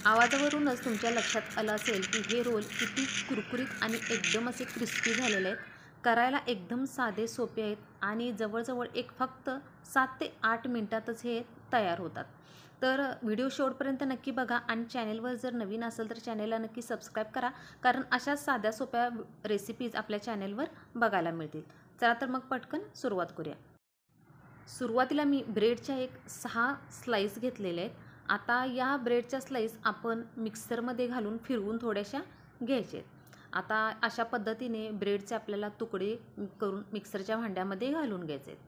आवाजावरूनच तुमच्या लक्षात आलं असेल की हे रोल किती कुरकुरीत आणि एकदम असे क्रिस्पी झालेले आहेत. करायला एकदम साधे सोपे आहेत आणि जवळजवळ फक्त 7 ते 8 मिनिटातच हे तयार होतात. तर व्हिडिओ शेवटपर्यंत नक्की बघा आणि चॅनेलवर जर नवीन असेल तर चॅनेलला नक्की सबस्क्राईब करा, कारण अशा साध्या सोप्या रेसिपीज आपल्या चॅनेलवर बघायला मिळतील. चला तर मग पटकन सुरुवात करूया. सुरुवातीला मी ब्रेडच्या 6 स्लाईस घेतलेल्या आहेत. आता या ब्रेडच्या स्लाईस आपण मिक्सरमध्ये घालून फिरवून थोड्याशा घ्यायचे आहेत. आता अशा पद्धतीने ब्रेडचे आपल्याला तुकडे करून मिक्सरच्या भांड्यामध्ये घालून घ्यायचे आहेत.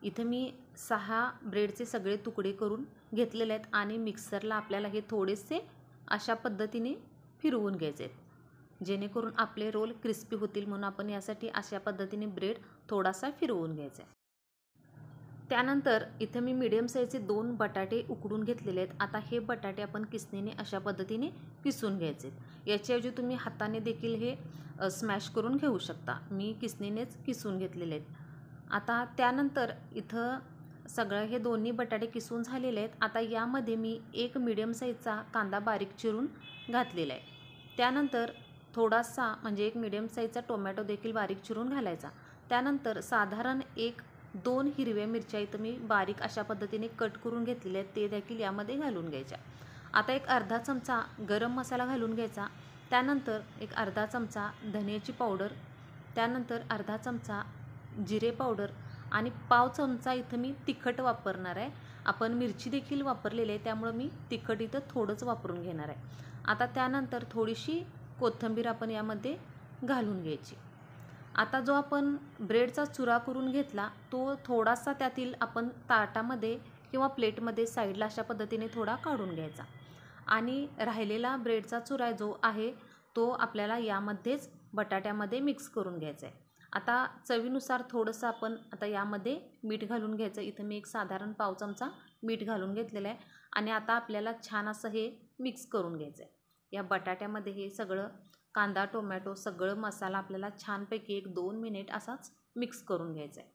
इथं मी 6 ब्रेडचे सगळे तुकडे करून घेतलेले आहेत आणि मिक्सरला आपल्याला हे थोडेसे अशा पद्धतीने फिरवून घ्यायचे आहेत, जेणेकरून आपले रोल क्रिस्पी होतील. म्हणून आपण यासाठी अशा पद्धतीने ब्रेड थोडासा फिरवून घ्यायचा आहे. त्यानंतर इथे मी मीडियम साईजचे 2 बटाटे उकडून घेतलेले आहेत. आता हे बटाटे आपण किसणीने अशा पद्धतीने किसून घ्यायचे आहेत. याच्याऐवजी तुम्ही हाताने देखील हे स्मॅश करून घेऊ शकता. मी किसणीनेच किसून घेतलेले आहेत. आता त्यानंतर इथं सगळं हे दोन्ही बटाटे किसून झालेले आहेत. आता यामध्ये मी 1 मीडियम साईजचा कांदा बारीक चिरून घातलेला आहे. त्यानंतर थोडासा म्हणजे 1 मीडियम साईजचा टोमॅटो देखील बारीक चिरून घालायचा. त्यानंतर साधारण 1-2 हिरव्या मिरच्या इथं मी बारीक अशा पद्धतीने कट करून घेतलेले आहेत, ते देखील यामध्ये घालून घ्यायच्या. आता अर्धा चमचा गरम मसाला घालून घ्यायचा. त्यानंतर अर्धा चमचा धन्याची पावडर, त्यानंतर अर्धा चमचा जिरे पावडर आणि पाव चमचा इथं मी तिखट वापरणार आहे. आपण मिरची देखील वापरलेली आहे, त्यामुळे मी तिखट इथं थोडंच वापरून घेणार आहे. आता त्यानंतर थोडीशी कोथिंबीर आपण यामध्ये घालून घ्यायची. आता जो आपण ब्रेडचा चुरा करून घेतला तो थोडासा त्यातील आपण ताटामध्ये किंवा प्लेटमध्ये साईडला अशा पद्धतीने थोडा काढून घ्यायचा आणि राहिलेला ब्रेडचा चुरा जो आहे तो आपल्याला यामध्येच बटाट्यामध्ये मिक्स करून घ्यायचा आहे. आता चवीनुसार थोडंसं आपण आता यामध्ये मीठ घालून घ्यायचं. इथं मी साधारण पाव चमचा मीठ घालून घेतलेलं आहे आणि आता आपल्याला छान असं हे मिक्स करून घ्यायचं आहे. या बटाट्यामध्ये हे सगळं कांदा टोमॅटो सगळं मसाला आपल्याला छानपैकी 1-2 मिनिट असाच मिक्स करून घ्यायचा आहे.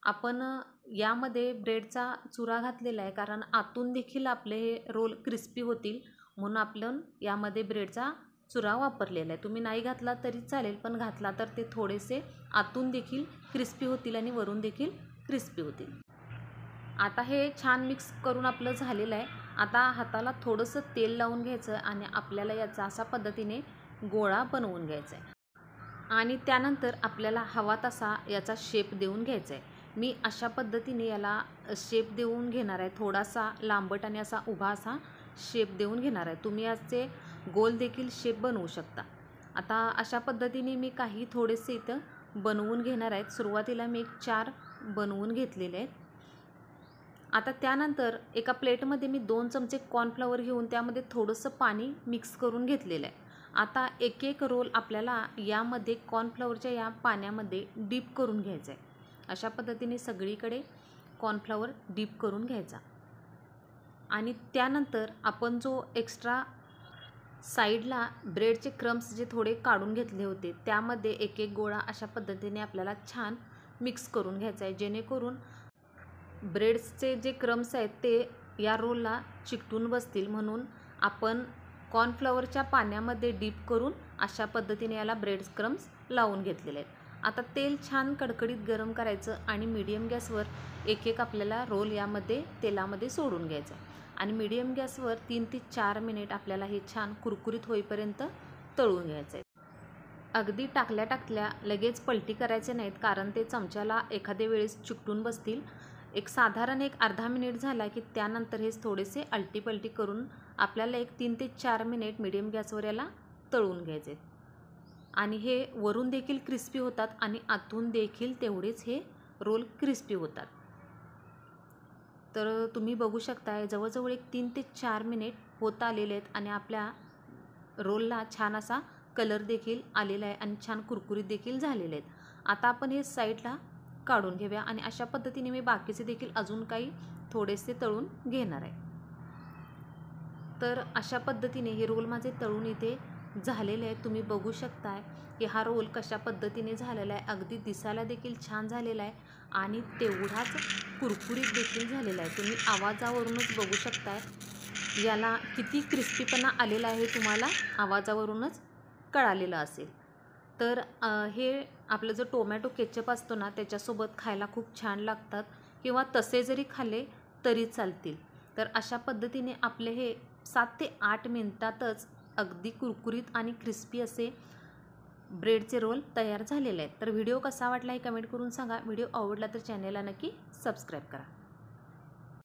आपण यामध्ये ब्रेडचा चुरा घातलेला आहे कारण आतून देखील आपले हे रोल क्रिस्पी होतील, म्हणून आपण यामध्ये ब्रेडचा चुरा वापरलेला आहे. तुम्ही नाही घातला तरी चालेल, पण घातला तर ते थोडेसे आतून देखील क्रिस्पी होतील आणि वरून देखील क्रिस्पी होतील. आता हे छान मिक्स करून आपलं झालेलं आहे. आता हाताला थोडंसं तेल लावून घ्यायचं आणि आपल्याला याचा अशा पद्धतीने गोळा बनवून घ्यायचा आहे आणि त्यानंतर आपल्याला हवा तसा याचा शेप देऊन घ्यायचा आहे. मी अशा पद्धतीने याला शेप देऊन घेणार आहे. थोडासा लांबट आणि असा उभा असा शेप देऊन घेणार आहे. तुम्ही याचे गोल देखील शेप बनवू शकता. आता अशा पद्धतीने मी काही थोडेसे इथं बनवून घेणार आहेत. सुरुवातीला मी 4 बनवून घेतलेले आहेत. आता त्यानंतर एका प्लेटमध्ये मी 2 चमचे कॉर्नफ्लॉवर घेऊन त्यामध्ये थोडंसं पाणी मिक्स करून घेतलेलं आहे. आता एक रोल आपल्याला यामध्ये कॉर्नफ्लॉवरच्या या पाण्यामध्ये डीप करून घ्यायचा आहे. अशा पद्धतीने सगळीकडे कॉर्नफ्लॉवर डीप करून घ्यायचा आणि त्यानंतर आपण जो एक्स्ट्रा साईडला ब्रेडचे क्रम्स जे थोडे काढून घेतले होते त्यामध्ये एक गोळा अशा पद्धतीने आपल्याला छान मिक्स करून घ्यायचा आहे, जेणेकरून ब्रेड्सचे जे क्रम्स आहेत ते या रोलला चिकटून बसतील. म्हणून आपण कॉर्नफ्लॉवरच्या पाण्यामध्ये डीप करून अशा पद्धतीने याला ब्रेड क्रम्स लावून घेतलेले आहेत. आता तेल छान कडकडीत गरम करायचं आणि मीडियम गॅसवर एक आपल्याला रोल यामध्ये तेलामध्ये सोडून घ्यायचं आणि मीडियम गॅसवर 3 ते 4 मिनिट आपल्याला हे छान कुरकुरीत होईपर्यंत तळून घ्यायचं आहे. अगदी टाकल्या लगेच पलटी करायचे नाहीत, कारण ते चमच्याला एखाद्या वेळेस चिकटून बसतील. साधारण अर्धा मिनिट झाला की त्यानंतर हे थोडेसे अलटी पलटी करून आपल्याला 3 ते 4 मिनिट मीडियम गॅसवर याला तळून घ्यायचे आणि हे वरून देखील क्रिस्पी होतात आणि आतून देखील तेवढेच हे रोल क्रिस्पी होतात. तर तुम्ही बघू शकता जवळजवळ 3 ते 4 मिनिट होत आलेले आहेत आणि आपल्या रोलला छान असा कलर देखील आलेला आहे आणि छान कुरकुरीत देखील झालेले आहेत. आता आपण हे साईडला काढून घेऊया आणि अशा पद्धतीने मी बाकीचे देखील अजून काही थोडेसे तळून घेणार आहे. तर अशा पद्धतीने हे रोल माझे तळून इथे झालेले आहेत. तुम्ही बघू शकताय की हा रोल कशा पद्धतीने झालेला आहे. अगदी दिसायला देखील छान झालेला आहे आणि तेवढाच कुरकुरीत देखील झालेला आहे. तुम्ही आवाजावरूनच बघू शकताय याला किती क्रिस्पीपणा आलेला आहे तुम्हाला आवाजावरूनच कळालेलं असेल. तर हे आपलं जो टोमॅटो केचप असतो ना त्याच्यासोबत खायला खूप छान लागतात किंवा तसे जरी खाल्ले तरी चालतील. तर अशा पद्धतीने आपले हे 7 ते 8 मिनिटातच अगदी कुरकुरीत आणि क्रिस्पी असे ब्रेडचे रोल तयार झालेले आहेत. तर व्हिडिओ कसा वाटला हे कमेंट करून सांगा. व्हिडिओ आवडला तर चॅनेलला नक्की सबस्क्राईब करा.